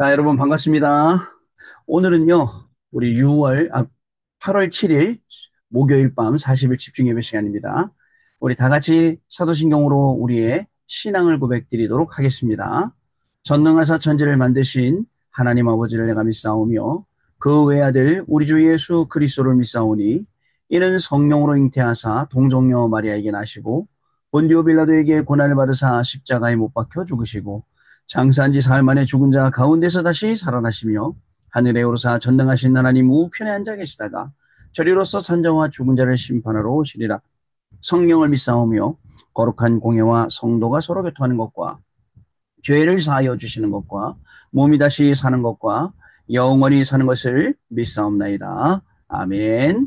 자, 여러분 반갑습니다. 오늘은요, 우리 8월 7일 목요일 밤 40일 집중 예배 시간입니다. 우리 다 같이 사도신경으로 우리의 신앙을 고백드리도록 하겠습니다. 전능하사 천지를 만드신 하나님 아버지를 내가 믿사오며 그 외아들 우리 주 예수 그리스도를 믿사오니 이는 성령으로 잉태하사 동정녀 마리아에게 나시고 본디오 빌라도에게 고난을 받으사 십자가에 못 박혀 죽으시고 장사한 지 사흘 만에 죽은 자 가운데서 다시 살아나시며 하늘에 오르사 전능하신 하나님 우편에 앉아 계시다가 저리로서 산자와 죽은 자를 심판하러 오시리라. 성령을 믿사오며 거룩한 공예와 성도가 서로 교통하는 것과 죄를 사하여 주시는 것과 몸이 다시 사는 것과 영원히 사는 것을 믿사옵나이다. 아멘.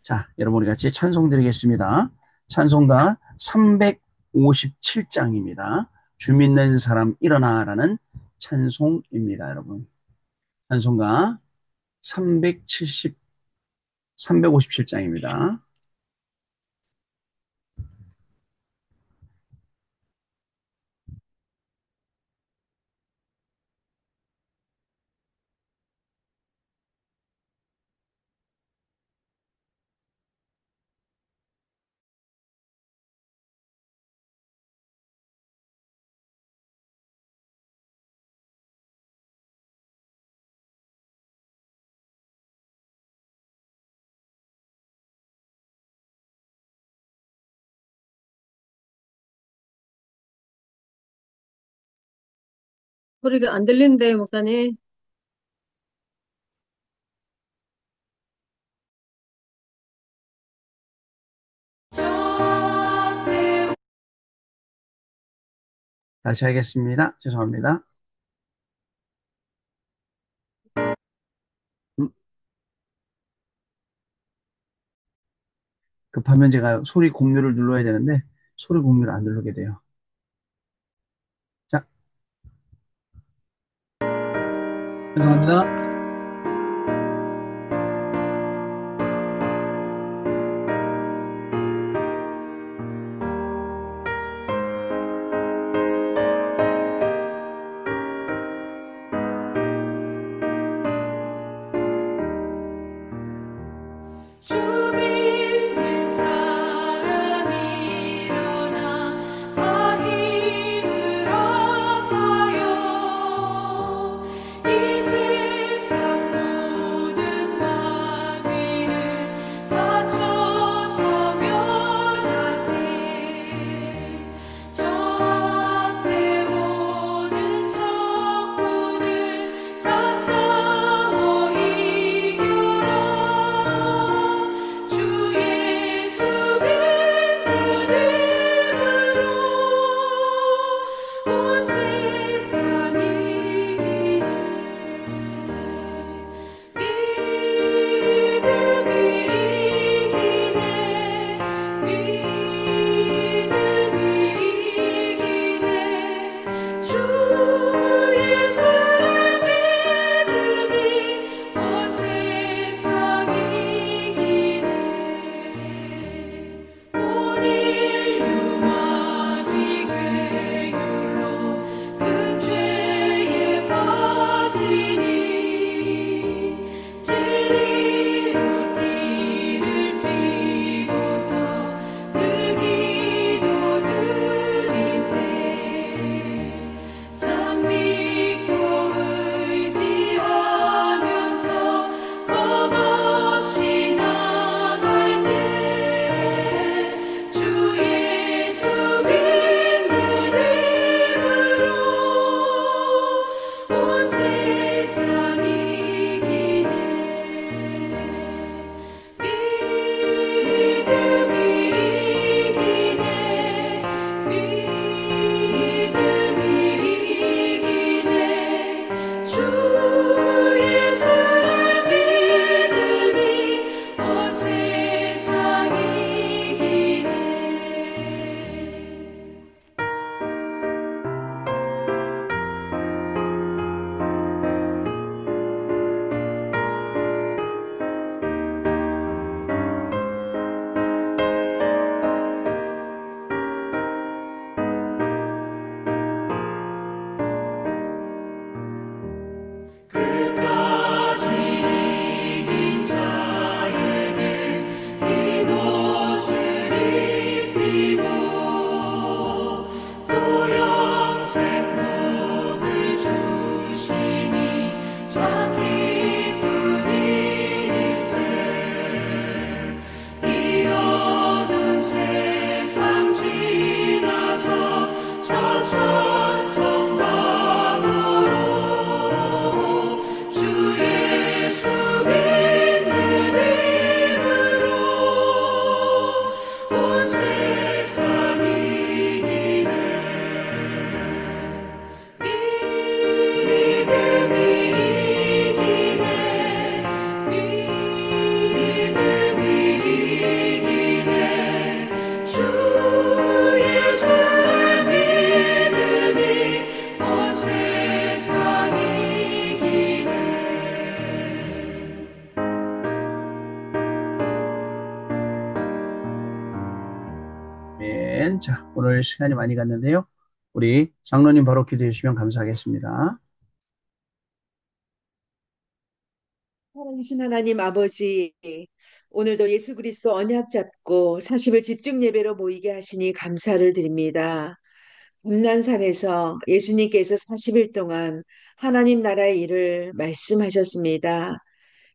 자, 여러분 우리 같이 찬송 드리겠습니다. 찬송가 357장입니다. 주 믿는 사람 일어나라는 찬송입니다, 여러분. 찬송가 357장입니다. 소리가 안 들리는데, 목사님. 다시 하겠습니다. 죄송합니다. 음, 급하면 제가 소리 공유를 눌러야 되는데 소리 공유를 안 누르게 돼요. 자, 죄송합니다. 주민는 사람이 일어나 다 힘을 합하여 이 세상 오늘 시간이 많이 갔는데요. 우리 장로님 바로 기도해 주시면 감사하겠습니다. 살아계신 하나님 아버지, 오늘도 예수 그리스도 언약 잡고 40일 집중 예배로 모이게 하시니 감사를 드립니다. 금난산에서 예수님께서 40일 동안 하나님 나라의 일을 말씀하셨습니다.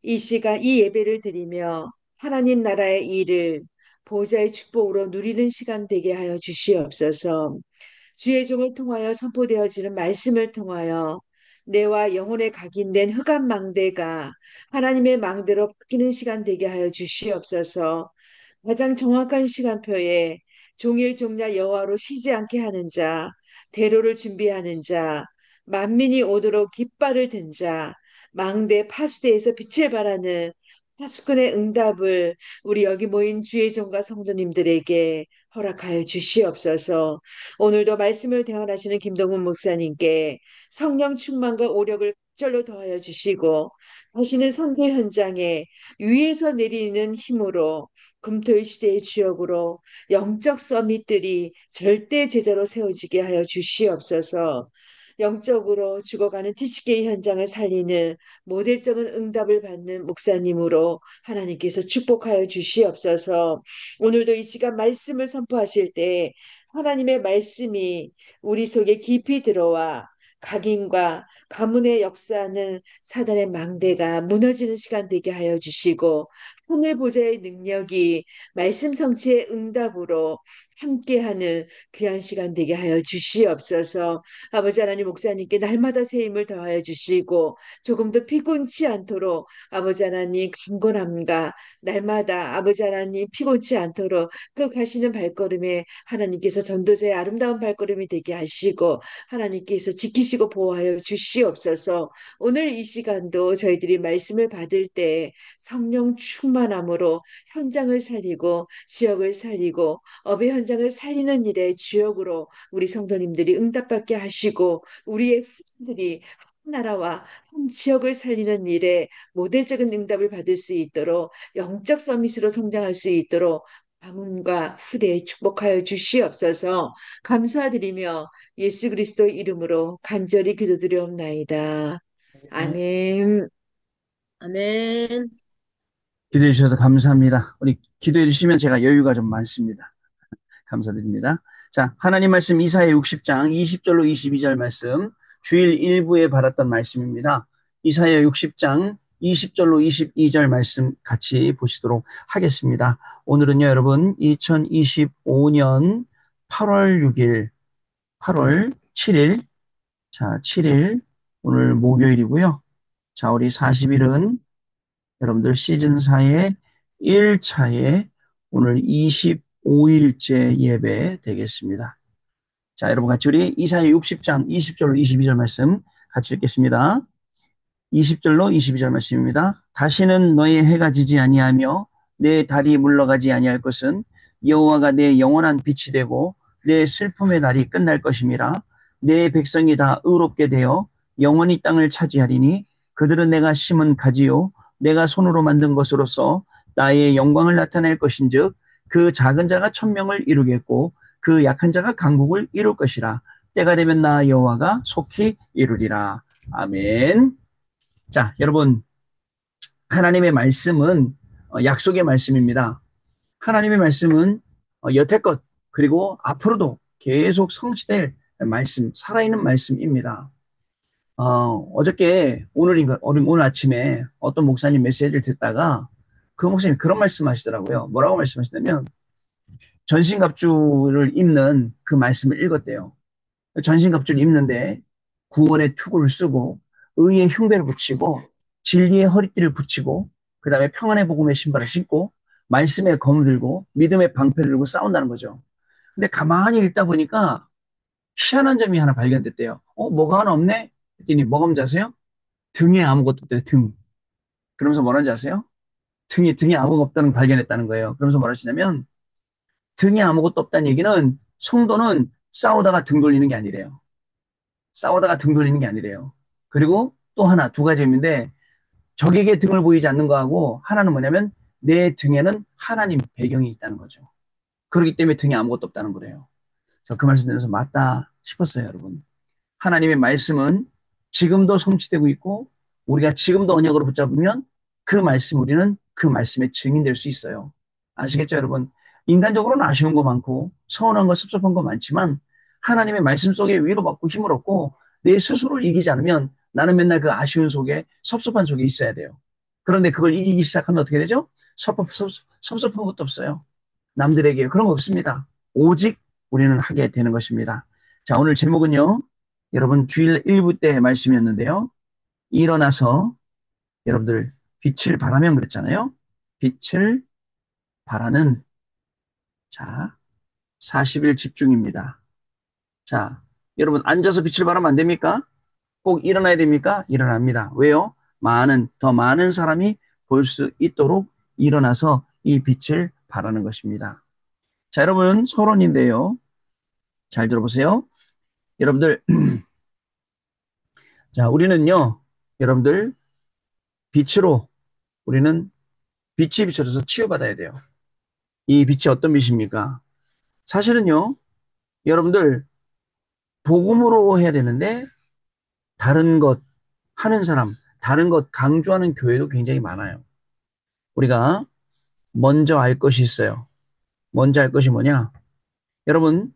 이 시간 이 예배를 드리며 하나님 나라의 일을 보좌의 축복으로 누리는 시간 되게 하여 주시옵소서. 주의 종을 통하여 선포되어지는 말씀을 통하여 내와 영혼에 각인된 흑암 망대가 하나님의 망대로 바뀌는 시간 되게 하여 주시옵소서. 가장 정확한 시간표에 종일 종ля 여호와로 쉬지 않게 하는 자, 대로를 준비하는 자, 만민이 오도록 깃발을 든 자, 망대 파수대에서 빛을 발하는 파수꾼의 응답을 우리 여기 모인 주의 종과 성도님들에게 허락하여 주시옵소서. 오늘도 말씀을 대언하시는 김동훈 목사님께 성령 충만과 오력을 절로 더하여 주시고 다시는 선교 현장에 위에서 내리는 힘으로 금토일 시대의 주역으로 영적 서밋들이 절대 제자로 세워지게 하여 주시옵소서. 영적으로 죽어가는 TCK 현장을 살리는 모델적인 응답을 받는 목사님으로 하나님께서 축복하여 주시옵소서. 오늘도 이 시간 말씀을 선포하실 때 하나님의 말씀이 우리 속에 깊이 들어와 각인과 가문의 역사하는 사단의 망대가 무너지는 시간 되게 하여 주시고 하늘 보좌의 능력이 말씀 성취의 응답으로 함께하는 귀한 시간 되게 하여 주시옵소서. 아버지 하나님 목사님께 날마다 새 힘을 더하여 주시고 조금 더 피곤치 않도록 아버지 하나님 강건함과 날마다 아버지 하나님 피곤치 않도록 그 가시는 발걸음에 하나님께서 전도자의 아름다운 발걸음이 되게 하시고 하나님께서 지키시고 보호하여 주시옵소서. 오늘 이 시간도 저희들이 말씀을 받을 때 성령 충만함으로 현장을 살리고 지역을 살리고 업의 현장을 살리는 일에 주역으로 우리 성도님들이 응답받게 하시고 우리의 후손들이 한 나라와 한 지역을 살리는 일에 모델적인 응답을 받을 수 있도록 영적 서밋으로 성장할 수 있도록 가문과 후대에 축복하여 주시옵소서. 감사드리며 예수 그리스도 이름으로 간절히 기도드리옵나이다. 아멘. 아멘. 기도해 주셔서 감사합니다. 우리 기도해 주시면 제가 여유가 좀 많습니다. 감사드립니다. 자, 하나님 말씀 이사야 60장 20절로 22절 말씀, 주일 일부에 받았던 말씀입니다. 이사야 60장 20절로 22절 말씀 같이 보시도록 하겠습니다. 오늘은요, 여러분, 2025년 8월 6일, 8월 7일, 자, 7일, 오늘 목요일이고요. 자, 우리 40일은 여러분들 시즌 4의 1차에 오늘 25일째 예배 되겠습니다. 자, 여러분 같이 우리 이사야 60장 20절로 22절 말씀 같이 읽겠습니다. 20절로 22절 말씀입니다. 다시는 너의 해가 지지 아니하며 내 달이 물러가지 아니할 것은 여호와가 내 영원한 빛이 되고 내 슬픔의 날이 끝날 것임이라. 내 백성이 다 의롭게 되어 영원히 땅을 차지하리니 그들은 내가 심은 가지요 내가 손으로 만든 것으로서 나의 영광을 나타낼 것인즉 그 작은 자가 천명을 이루겠고 그 약한 자가 강국을 이룰 것이라. 때가 되면 나 여호와가 속히 이루리라. 아멘. 자, 여러분, 하나님의 말씀은 약속의 말씀입니다. 하나님의 말씀은 여태껏 그리고 앞으로도 계속 성취될 말씀, 살아있는 말씀입니다. 어저께 오늘 아침에 어떤 목사님 메시지를 듣다가 그 목사님이 그런 말씀 하시더라고요. 뭐라고 말씀하시냐면 전신갑주를 입는 그 말씀을 읽었대요. 전신갑주를 입는데 구원의 투구를 쓰고 의의 흉배를 붙이고 진리의 허리띠를 붙이고 그 다음에 평안의 복음의 신발을 신고 말씀의 검을 들고 믿음의 방패를 들고 싸운다는 거죠. 근데 가만히 읽다 보니까 희한한 점이 하나 발견됐대요. 뭐가 하나 없네? 했더니 뭐가 뭔지 아세요? 등에 아무것도 없대요. 등. 그러면서 뭐라는지 아세요? 등에 아무것도 없다는 걸 발견했다는 거예요. 그러면서 뭐라 하시냐면 등에 아무것도 없다는 얘기는 성도는 싸우다가 등 돌리는 게 아니래요. 싸우다가 등 돌리는 게 아니래요. 그리고 또 하나, 두 가지 의미인데 적에게 등을 보이지 않는 거하고 하나는 뭐냐면 내 등에는 하나님 배경이 있다는 거죠. 그렇기 때문에 등에 아무것도 없다는 거래요. 저 그 말씀 들으면서 맞다 싶었어요, 여러분. 하나님의 말씀은 지금도 성취되고 있고 우리가 지금도 언약으로 붙잡으면 그 말씀 우리는 그 말씀의 증인될 수 있어요. 아시겠죠, 여러분? 인간적으로는 아쉬운 거 많고 서운한 거 섭섭한 거 많지만 하나님의 말씀 속에 위로받고 힘을 얻고 내 스스로를 이기지 않으면 나는 맨날 그 아쉬운 속에 섭섭한 속에 있어야 돼요. 그런데 그걸 이기기 시작하면 어떻게 되죠? 섭섭한 것도 없어요. 남들에게 그런 거 없습니다. 오직 우리는 하게 되는 것입니다. 자, 오늘 제목은요. 여러분 주일 1부 때 말씀이었는데요. 일어나서 여러분들 빛을 발하면 그랬잖아요. 빛을 발하는 자 40일 집중입니다. 자, 여러분 앉아서 빛을 발하면 안 됩니까? 꼭 일어나야 됩니까? 일어납니다. 왜요? 더 많은 사람이 볼 수 있도록 일어나서 이 빛을 발하는 것입니다. 자, 여러분 서론인데요. 잘 들어보세요. 여러분들 자, 우리는요. 여러분들 빛으로 우리는 빛이 비춰져서 치유받아야 돼요. 이 빛이 어떤 빛입니까? 사실은요, 여러분들, 복음으로 해야 되는데, 다른 것 하는 사람, 다른 것 강조하는 교회도 굉장히 많아요. 우리가 먼저 알 것이 있어요. 먼저 알 것이 뭐냐? 여러분,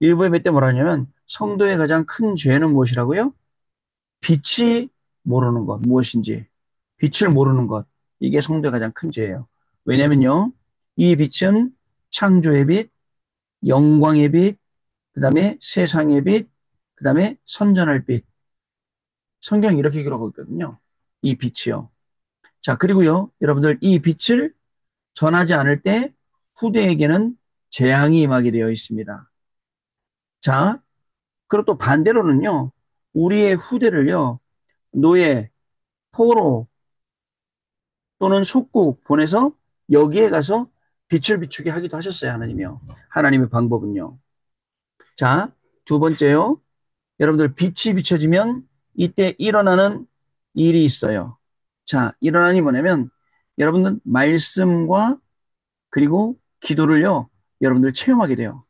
일부 예배 때 뭐라 하냐면, 성도의 가장 큰 죄는 무엇이라고요? 빛이 모르는 것, 무엇인지. 빛을 모르는 것. 이게 성도의 가장 큰 죄예요. 왜냐면요, 이 빛은 창조의 빛, 영광의 빛, 그 다음에 세상의 빛, 그 다음에 선전할 빛. 성경이 이렇게 기록하고 있거든요. 이 빛이요. 자, 그리고요, 여러분들 이 빛을 전하지 않을 때 후대에게는 재앙이 임하게 되어 있습니다. 자, 그리고 또 반대로는요, 우리의 후대를요, 노예, 포로 또는 속국 보내서 여기에 가서 빛을 비추게 하기도 하셨어요, 하나님이요. 하나님의 방법은요. 자, 두 번째요. 여러분들 빛이 비춰지면 이때 일어나는 일이 있어요. 자, 일어나는 일이 뭐냐면 여러분들 말씀과 그리고 기도를요. 여러분들 체험하게 돼요.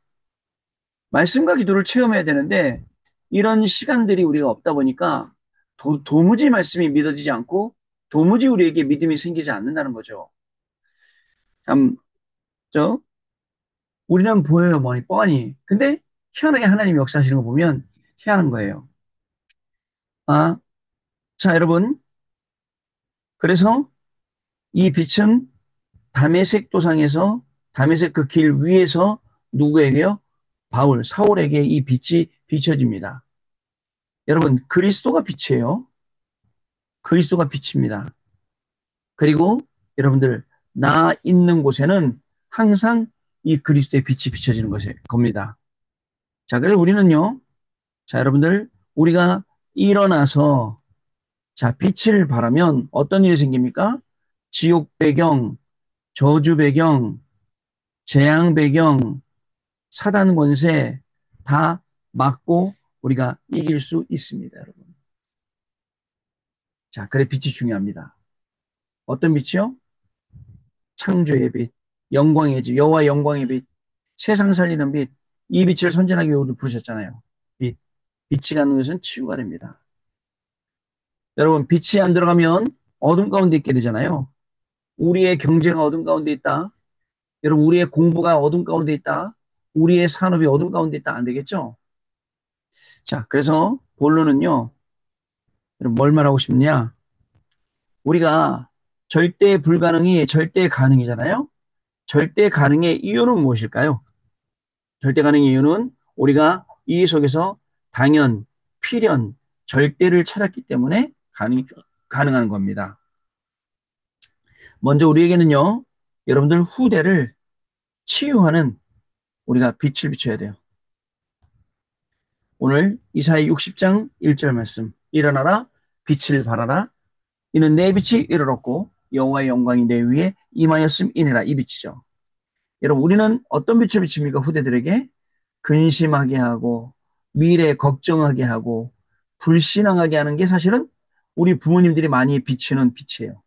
말씀과 기도를 체험해야 되는데 이런 시간들이 우리가 없다 보니까 도무지 말씀이 믿어지지 않고 도무지 우리에게 믿음이 생기지 않는다는 거죠. 참, 저 우리는 보여요, 뭐니 뻔히. 근데 희한하게 하나님이 역사하시는 거 보면 희한한 거예요. 아, 자, 여러분. 그래서 이 빛은 다메섹 도상에서 다메섹 그 길 위에서 누구에게요? 사울에게 이 빛이 비춰집니다. 여러분, 그리스도가 빛이에요. 그리스도가 빛입니다. 그리고 여러분들, 나 있는 곳에는 항상 이 그리스도의 빛이 비춰지는 겁니다. 자, 그래서 우리는요, 자, 여러분들, 우리가 일어나서 자, 빛을 발하면 어떤 일이 생깁니까? 지옥 배경, 저주 배경, 재앙 배경, 사단 권세 다 막고 우리가 이길 수 있습니다, 여러분. 자, 그래 빛이 중요합니다. 어떤 빛이요? 창조의 빛, 영광의 집, 여호와 영광의 빛, 세상 살리는 빛. 이 빛을 선전하기 위해 우리 부르셨잖아요. 빛. 빛이 가는 것은 치유가 됩니다. 여러분, 빛이 안 들어가면 어둠 가운데 있게 되잖아요. 우리의 경제가 어둠 가운데 있다. 여러분, 우리의 공부가 어둠 가운데 있다. 우리의 산업이 어둠 가운데 있다. 안 되겠죠? 자, 그래서 본론은요. 여러분, 뭘 말하고 싶냐? 우리가 절대 불가능이 절대 가능이잖아요. 절대 가능의 이유는 무엇일까요? 절대 가능의 이유는 우리가 이 속에서 당연, 필연, 절대를 찾았기 때문에 가능한 겁니다. 먼저 우리에게는요, 여러분들 후대를 치유하는 우리가 빛을 비춰야 돼요. 오늘 이사야 60장 1절 말씀. 일어나라, 빛을 발하라. 이는 내 빛이 이르렀고 여호와의 영광이 내 위에 임하였음이니라. 이 빛이죠. 여러분, 우리는 어떤 빛을 비춥니까? 후대들에게 근심하게 하고 미래 걱정하게 하고 불신앙하게 하는 게 사실은 우리 부모님들이 많이 비추는 빛이에요.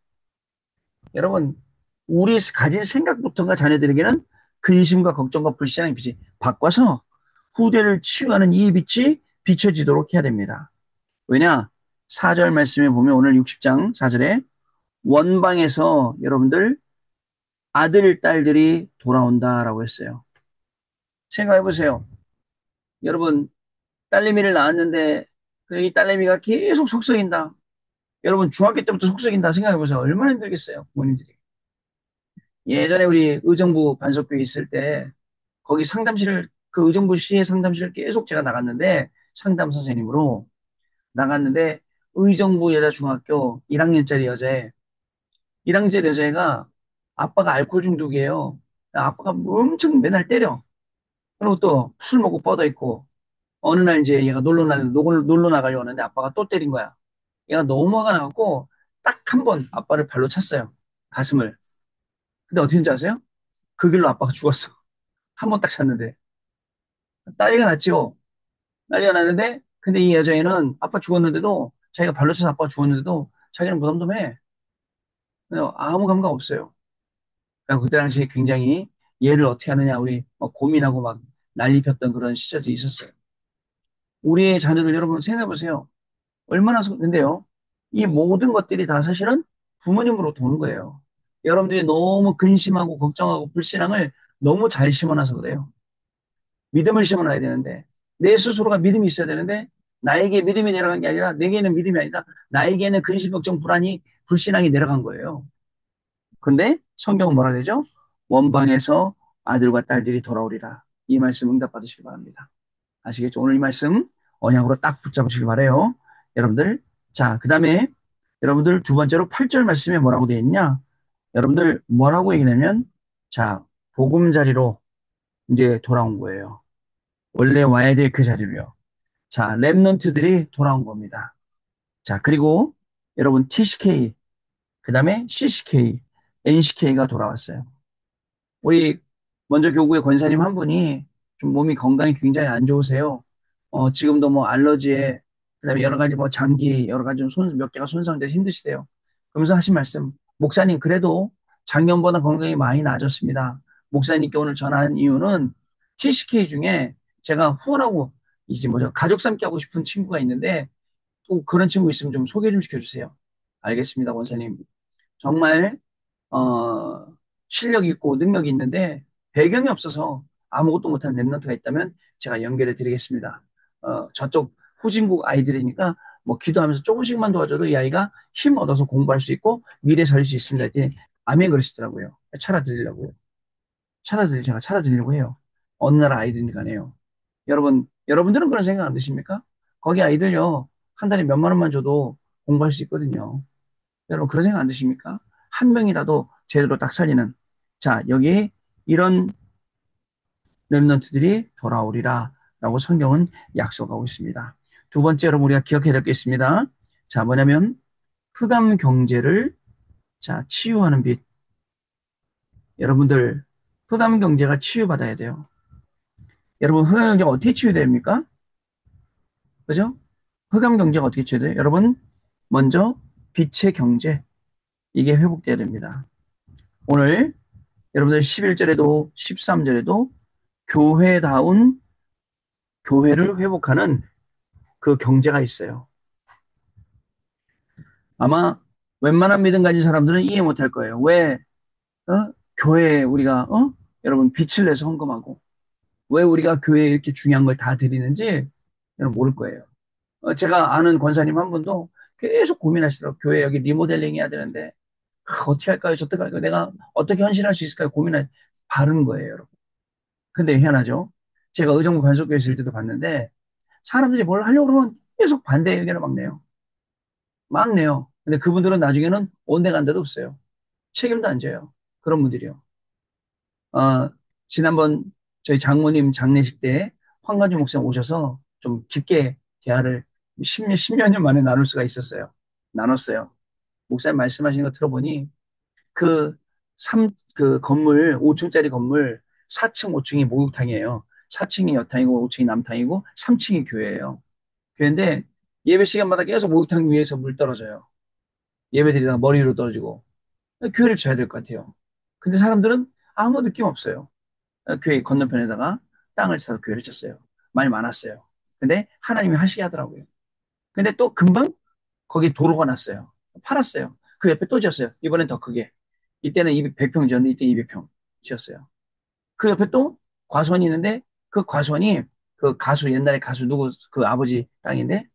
여러분, 우리 가진 생각부터가 자녀들에게는 근심과 걱정과 불신앙의 빛이 바꿔서 후대를 치유하는 이 빛이 비춰지도록 해야 됩니다. 왜냐? 4절 말씀에 보면 오늘 60장 4절에 원방에서 여러분들 아들, 딸들이 돌아온다라고 했어요. 생각해 보세요. 여러분, 딸내미를 낳았는데 이 딸내미가 계속 속썩인다. 여러분, 중학교 때부터 속썩인다. 생각해 보세요. 얼마나 힘들겠어요, 부모님들이. 예전에 우리 의정부 반석교에 있을 때 거기 상담실을 그 의정부 시의 상담실을 계속 제가 나갔는데 상담 선생님으로 나갔는데 의정부 여자중학교 1학년짜리 여자애 1학년짜리 여자애가 아빠가 알코올 중독이에요. 아빠가 엄청 맨날 때려. 그리고 또 술 먹고 뻗어 있고 어느 날 이제 얘가 놀러 나가려고 하는데 아빠가 또 때린 거야. 얘가 너무 화가 나갖고 딱 한 번 아빠를 발로 찼어요. 가슴을. 근데 어떻게 된지 아세요? 그 길로 아빠가 죽었어. 한 번 딱 찼는데. 난리가 났죠. 난리가 났는데 근데 이 여자애는 아빠 죽었는데도 자기가 발로 차서 아빠가 죽었는데도 자기는 무덤덤해. 그냥 아무 감각 없어요. 그래서 그때 당시에 굉장히 얘를 어떻게 하느냐 우리 막 고민하고 막 난리 폈던 그런 시절이 있었어요. 우리의 자녀들 여러분 생각해 보세요. 근데요. 이 모든 것들이 다 사실은 부모님으로 도는 거예요. 여러분들이 너무 근심하고 걱정하고 불신앙을 너무 잘 심어놔서 그래요. 믿음을 심어놔야 되는데 내 스스로가 믿음이 있어야 되는데 나에게 믿음이 내려간 게 아니라 내게는 믿음이 아니다. 나에게는 근심, 걱정, 불안이 불신앙이 내려간 거예요. 근데 성경은 뭐라 되죠? 원방에서 아들과 딸들이 돌아오리라. 이 말씀 응답 받으시기 바랍니다. 아시겠죠? 오늘 이 말씀 언약으로 딱 붙잡으시기 바래요. 여러분들. 자, 그 다음에 여러분들 두 번째로 8절 말씀에 뭐라고 되어 있냐? 여러분들 뭐라고 얘기냐면 자, 보금자리로 이제 돌아온 거예요. 원래 와야 될 그 자리로요. 자, 랩런트들이 돌아온 겁니다. 자, 그리고 여러분 TCK, 그 다음에 CCK, NCK가 돌아왔어요. 우리 먼저 교구의 권사님 한 분이 좀 몸이 건강이 굉장히 안 좋으세요. 지금도 뭐 알러지에 그다음에 여러 가지 뭐 장기 여러 가지 몇 개가 손상돼서 힘드시대요. 그러면서 하신 말씀, 목사님 그래도 작년보다 건강이 많이 나아졌습니다. 목사님께 오늘 전화한 이유는 TCK 중에 제가 후원하고 이제 뭐죠 가족 삼기 하고 싶은 친구가 있는데 또 그런 친구 있으면 좀 소개 좀 시켜주세요. 알겠습니다, 권사님. 정말 어, 실력이 있고 능력이 있는데 배경이 없어서 아무것도 못하는 랩런트가 있다면 제가 연결해 드리겠습니다. 저쪽 후진국 아이들이니까 뭐 기도하면서 조금씩만 도와줘도 이 아이가 힘 얻어서 공부할 수 있고 미래 살릴 수 있습니다. 했더니 아멘 그러시더라고요. 찾아드리려고요. 제가 찾아드리려고 해요. 어느 나라 아이들이니까요. 여러분들은 그런 생각 안 드십니까? 거기 아이들요, 한 달에 몇만 원만 줘도 공부할 수 있거든요. 여러분 그런 생각 안 드십니까? 한 명이라도 제대로 딱 살리는 자 여기 이런 렘넌트들이 돌아오리라 라고 성경은 약속하고 있습니다. 두 번째 여러분 우리가 기억해야 될 게 있습니다. 자 뭐냐면 흑암 경제를 자 치유하는 빛. 여러분들 흑암 경제가 치유받아야 돼요. 여러분 흑암 경제가 어떻게 치유됩니까? 그죠? 흑암 경제가 어떻게 치유돼요? 여러분 먼저 빛의 경제 이게 회복돼야 됩니다. 오늘 여러분들 11절에도 13절에도 교회다운 교회를 회복하는 그 경제가 있어요. 아마 웬만한 믿음 가진 사람들은 이해 못할 거예요. 왜 교회에 우리가 여러분 빛을 내서 헌금하고 왜 우리가 교회에 이렇게 중요한 걸 다 드리는지 여러분 모를 거예요. 제가 아는 권사님 한 분도 계속 고민하시더라고요. 교회 여기 리모델링 해야 되는데 어떻게 할까요? 어떻게 할까요? 내가 어떻게 헌신할 수 있을까요? 고민할 바른 거예요, 여러분. 근데 희한하죠? 제가 의정부 관속교회 있을 때도 봤는데 사람들이 뭘 하려고 그러면 계속 반대 의견을 막 내요. 막 내요. 근데 그분들은 나중에는 온데간 데도 없어요. 책임도 안 져요. 그런 분들이요. 어, 지난번 저희 장모님 장례식 때 황가주 목사님 오셔서 좀 깊게 대화를 10여 년 만에 나눌 수가 있었어요. 나눴어요. 목사님 말씀하신 거 들어보니 그 그 건물, 5층짜리 건물 4층, 5층이 목욕탕이에요. 4층이 여탕이고 5층이 남탕이고 3층이 교회예요. 교회인데 예배 시간마다 계속 목욕탕 위에서 물 떨어져요. 예배 드리다가 머리 위로 떨어지고 교회를 쳐야 될 것 같아요. 근데 사람들은 아무 느낌 없어요. 교회 건너편에다가 땅을 사서 교회를 쳤어요. 말 많았어요. 근데 하나님이 하시게 하더라고요. 근데 또 금방 거기 도로가 났어요. 팔았어요. 그 옆에 또 지었어요. 이번엔 더 크게. 이때는 100평 지었는데 이때 200평 지었어요. 그 옆에 또 과수원이 있는데 그 과수원이 그 가수 옛날에 가수 누구 그 아버지 땅인데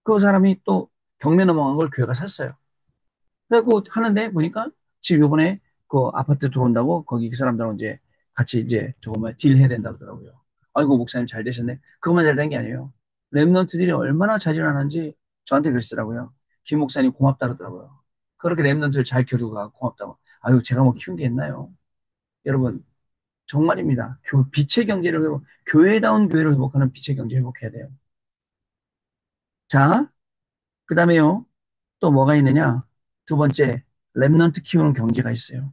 그 사람이 또 경매 넘어간 걸 교회가 샀어요. 그래갖고 하는데 보니까 지금 요번에 그 아파트 들어온다고 거기 그 사람들하고 이제 같이 이제 저거 딜해야 된다고 하더라고요. 아이고 목사님 잘 되셨네. 그것만 잘 된 게 아니에요. 랩런트들이 얼마나 자질하는지 저한테 그러시더라고요. 김 목사님 고맙다 그러더라고요. 그렇게 랩런트를 잘 키워주고 고맙다고. 아유 제가 뭐 키운 게 있나요? 여러분 정말입니다. 빛의 경제를 교회다운 교회를 회복하는 빛의 경제 회복해야 돼요. 자, 그 다음에요. 또 뭐가 있느냐? 두 번째, 랩넌트 키우는 경제가 있어요.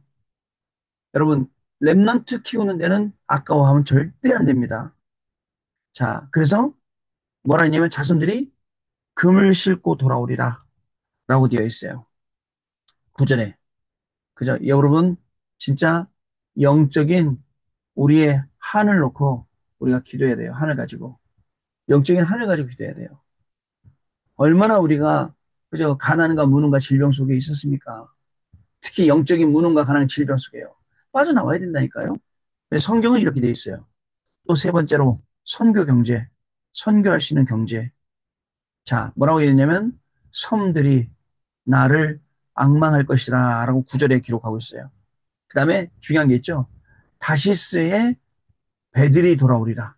여러분, 랩넌트 키우는 데는 아까워하면 절대 안 됩니다. 자, 그래서 뭐라 했냐면 자손들이 금을 싣고 돌아오리라 라고 되어 있어요. 구절에. 그죠? 여러분, 진짜 영적인 우리의 한을 놓고 우리가 기도해야 돼요. 한을 가지고. 영적인 한을 가지고 기도해야 돼요. 얼마나 우리가 그저 가난과 무능과 질병 속에 있었습니까? 특히 영적인 무능과 가난 질병 속에요. 빠져나와야 된다니까요. 성경은 이렇게 돼 있어요. 또 세 번째로 선교 경제, 선교할 수 있는 경제. 자, 뭐라고 했냐면 섬들이 나를 악망할 것이다 라고 구절에 기록하고 있어요. 그 다음에 중요한 게 있죠. 다시스의 배들이 돌아오리라.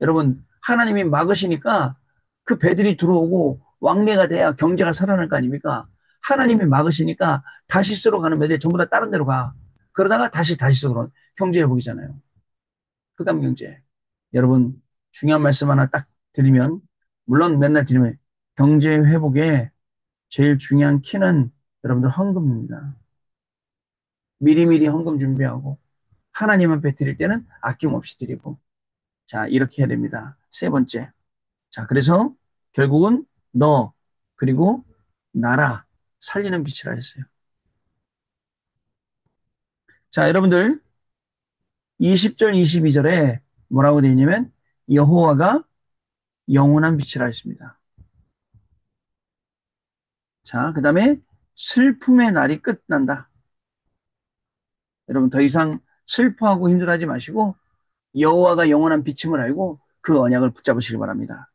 여러분 하나님이 막으시니까 그 배들이 들어오고 왕래가 돼야 경제가 살아날 거 아닙니까? 하나님이 막으시니까 다시스로 가는 배들이 전부 다 다른 데로 가. 그러다가 다시 다시스로 경제 회복이잖아요. 흑암 경제. 여러분 중요한 말씀 하나 딱 드리면 물론 맨날 드리면 경제 회복에 제일 중요한 키는 여러분들 헌금입니다. 미리미리 헌금 준비하고 하나님 앞에 드릴 때는 아낌없이 드리고 자 이렇게 해야 됩니다. 세 번째. 자, 그래서 결국은 너, 그리고 나라, 살리는 빛이라 했어요. 자, 여러분들, 20절, 22절에 뭐라고 되어 있냐면, 여호와가 영원한 빛이라 했습니다. 자, 그 다음에 슬픔의 날이 끝난다. 여러분, 더 이상 슬퍼하고 힘들어하지 마시고, 여호와가 영원한 빛임을 알고 그 언약을 붙잡으시기 바랍니다.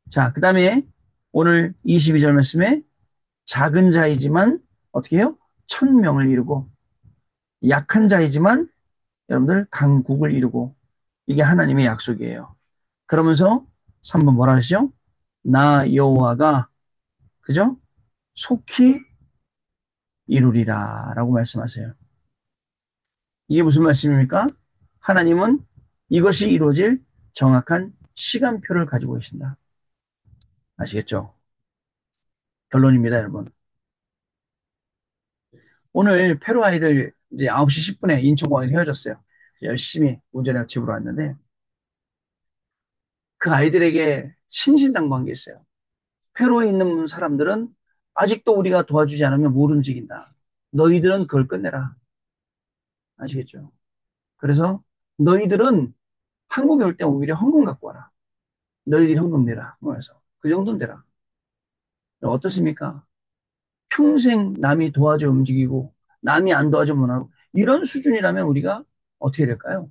자, 그 다음에 오늘 22절 말씀에 작은 자이지만 어떻게 해요? 천명을 이루고 약한 자이지만 여러분들 강국을 이루고 이게 하나님의 약속이에요. 그러면서 3번 뭐라 하시죠? 나 여호와가 그죠? 속히 이루리라 라고 말씀하세요. 이게 무슨 말씀입니까? 하나님은 이것이 이루어질 정확한 시간표를 가지고 계신다. 아시겠죠? 결론입니다, 여러분. 오늘 페루 아이들 이제 9시 10분에 인천공항에서 헤어졌어요. 열심히 운전해서 집으로 왔는데 그 아이들에게 신신당부한 게 있어요. 페루에 있는 사람들은 아직도 우리가 도와주지 않으면 못 움직인다. 너희들은 그걸 끝내라. 아시겠죠? 그래서 너희들은 한국에 올 때 오히려 헌금 갖고 와라. 너희들이 헌금 내라. 그래서 그 정도는 되라. 어떻습니까? 평생 남이 도와줘 움직이고 남이 안 도와주면 못 하고 이런 수준이라면 우리가 어떻게 될까요?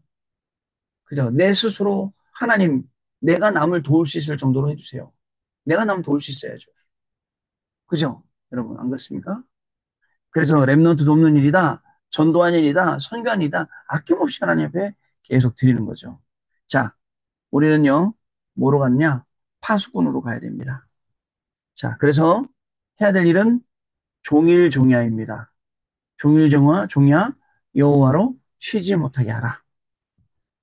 그죠? 내 스스로 하나님 내가 남을 도울 수 있을 정도로 해주세요. 내가 남 도울 수 있어야죠. 그죠? 여러분 안 그렇습니까? 그래서 랩넌트 돕는 일이다. 전도하는 일이다. 선교하는 일이다. 아낌없이 하나님 앞에 계속 드리는 거죠. 자, 우리는요. 뭐로 갔냐? 파수꾼으로 가야 됩니다. 자, 그래서 해야 될 일은 종일종야입니다. 종일종야 여호와로 쉬지 못하게 하라.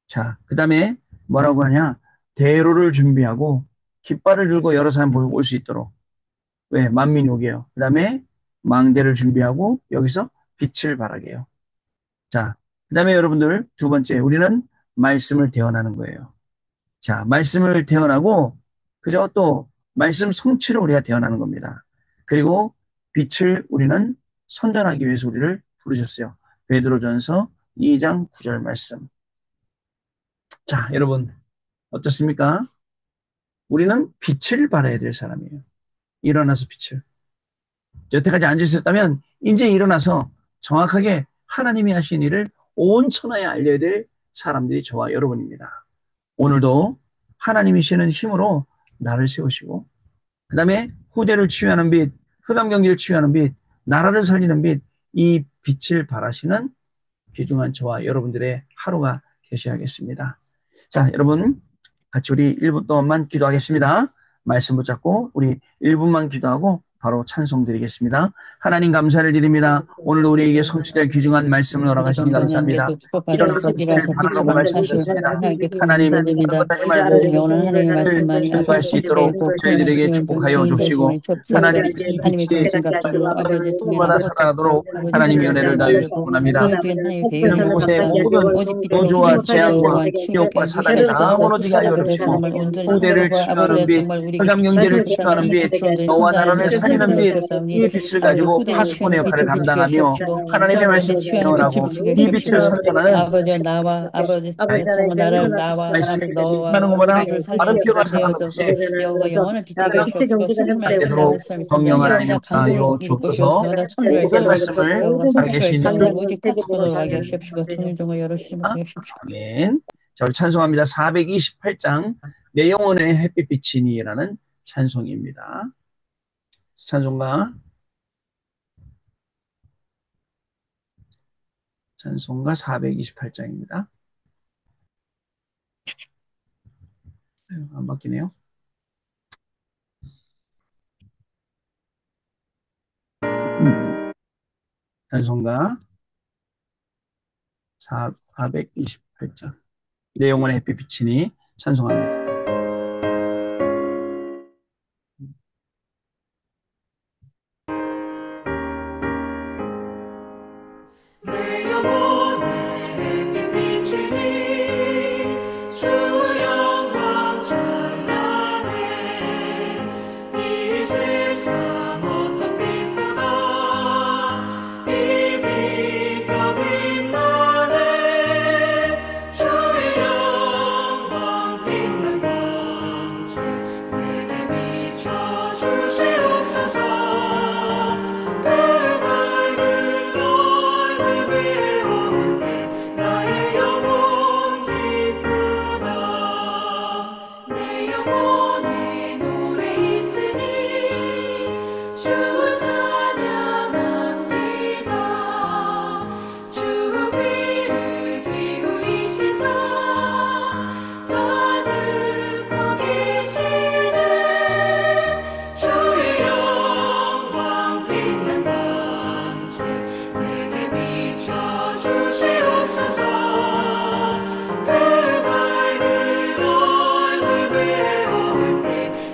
자, 그 다음에 뭐라고 하냐? 대로를 준비하고 깃발을 들고 여러 사람 보고 올 수 있도록. 왜? 만민이 오게요. 그 다음에 망대를 준비하고 여기서 빛을 발하게 해요. 자, 그 다음에 여러분들 두 번째, 우리는 말씀을 대언하는 거예요. 자, 말씀을 대언하고, 그저 또 말씀 성취를 우리가 대언하는 겁니다. 그리고 빛을 우리는 선전하기 위해서 우리를 부르셨어요. 베드로전서 2장 9절 말씀. 자, 여러분, 어떻습니까? 우리는 빛을 발해야 될 사람이에요. 일어나서 빛을. 여태까지 앉아 있었다면 이제 일어나서 정확하게 하나님이 하신 일을 온 천하에 알려야 될 사람들이 저와 여러분입니다. 오늘도 하나님이시는 힘으로 나를 세우시고 그 다음에 후대를 치유하는 빛, 흑암경기를 치유하는 빛, 나라를 살리는 빛, 이 빛을 발하시는 귀중한 저와 여러분들의 하루가 되셔야겠습니다. 자, 여러분 같이 우리 1분 동안만 기도하겠습니다. 말씀 붙잡고 우리 1분만 기도하고 바로 찬송 드리겠습니다. 하나님 감사를 드립니다. 오늘도 우리에게 성취될 귀중한 말씀을 허락하시니 감사합니다. 일어나서 빛을 발하라고 말씀드렸습니다. 하나님 헛것하지 말고 영원한 하나님의 말씀만이 증거할 수 있도록 저희들에게 축복하여 주시고 하나님 이 빛이 마다 살아가도록 하나님의 은혜를 다하여 주시기 원합니다. 이런 곳에 모든 노조와 재앙과 기업과 사단이 다 무너지게 하여 주시고 후대를 치유하는 빛, 흑암경제를 치유하는 빛, 너와 나라를 살리는 빛, 이 빛을 가지고 파수꾼의 역할을 감당하며 하나님의 말씀을 명언하고 이 빛을 선전하는 아버지와 나와 아버지 나를 나와 말씀이 너와 하는 것보다 우리를 마른 뼈가 살리는 상한 되어서 것이 여호와 영원한 빛이 되시옵시고 숨을 되도록 성령 하나님 역사하여 주옵소서. 모든 말씀을 살아계신 주 오직 파수꾼으로 가게 하시옵시고 정의종을 열어주시면 되시옵시고 아멘. 자, 우리 찬송합니다. 428장 내 영혼의 햇빛이니라는 찬송입니다. 찬송가 428장입니다. 안 바뀌네요. 찬송가 428장 내 영혼의 햇빛 비치니 찬송합니다. 내 영혼의 햇빛 비치니 주 영광 찬란해 이 세상 어떤 빛보다 이 빛 더 빛나네 주의 영광 빛난 광채 내게 비춰 주시옵소서 내 영혼에 노래 있으니 주 찬양합니다. 주 귀를 기울이시사 다 듣고 계시네 주의 영광 빛난 광채 내게 비춰 주시옵소서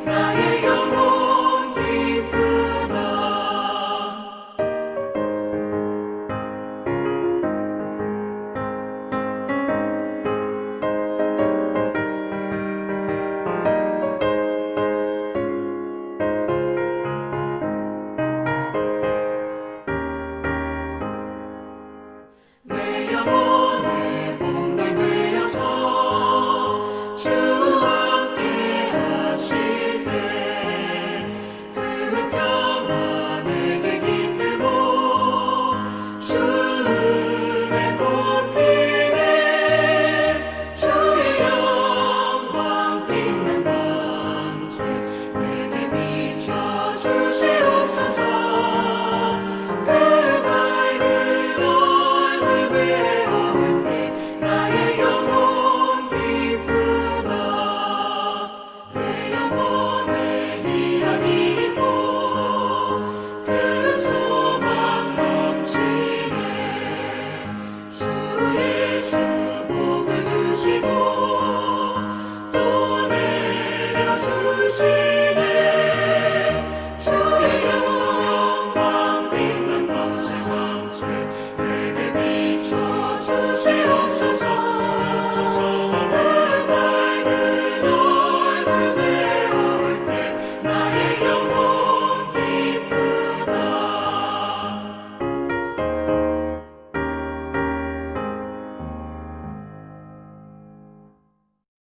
나의 영혼 기쁘다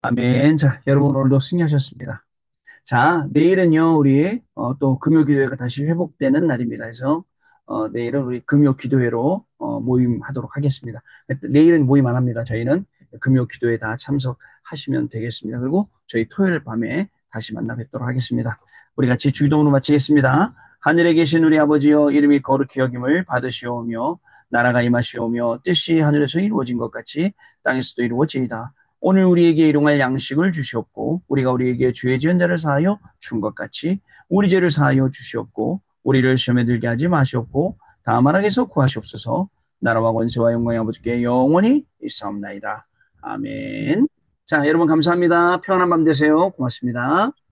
아멘. 자, 여러분 오늘도 승리하셨습니다. 자, 내일은요, 우리 또 금요기도회가 다시 회복되는 날입니다. 그래서 내일은 우리 금요기도회로 모임하도록 하겠습니다. 내일은 모임 안 합니다. 저희는 금요기도회 다 참석하시면 되겠습니다. 그리고 저희 토요일 밤에 다시 만나 뵙도록 하겠습니다. 우리 같이 주기도문으로 마치겠습니다. 하늘에 계신 우리 아버지여, 이름이 거룩히 여김을 받으시오며 나라가 임하시오며 뜻이 하늘에서 이루어진 것 같이 땅에서도 이루어지이다. 오늘 우리에게 일용할 양식을 주시옵고 우리가 우리에게 죄 지은 자를 사하여 준 것 같이 우리 죄를 사하여 주시옵고 우리를 시험에 들게 하지 마시옵고 다만 악에서 구하시옵소서. 나라와 권세와 영광이 아버지께 영원히 있사옵나이다. 아멘. 자, 여러분 감사합니다. 평안한 밤 되세요. 고맙습니다.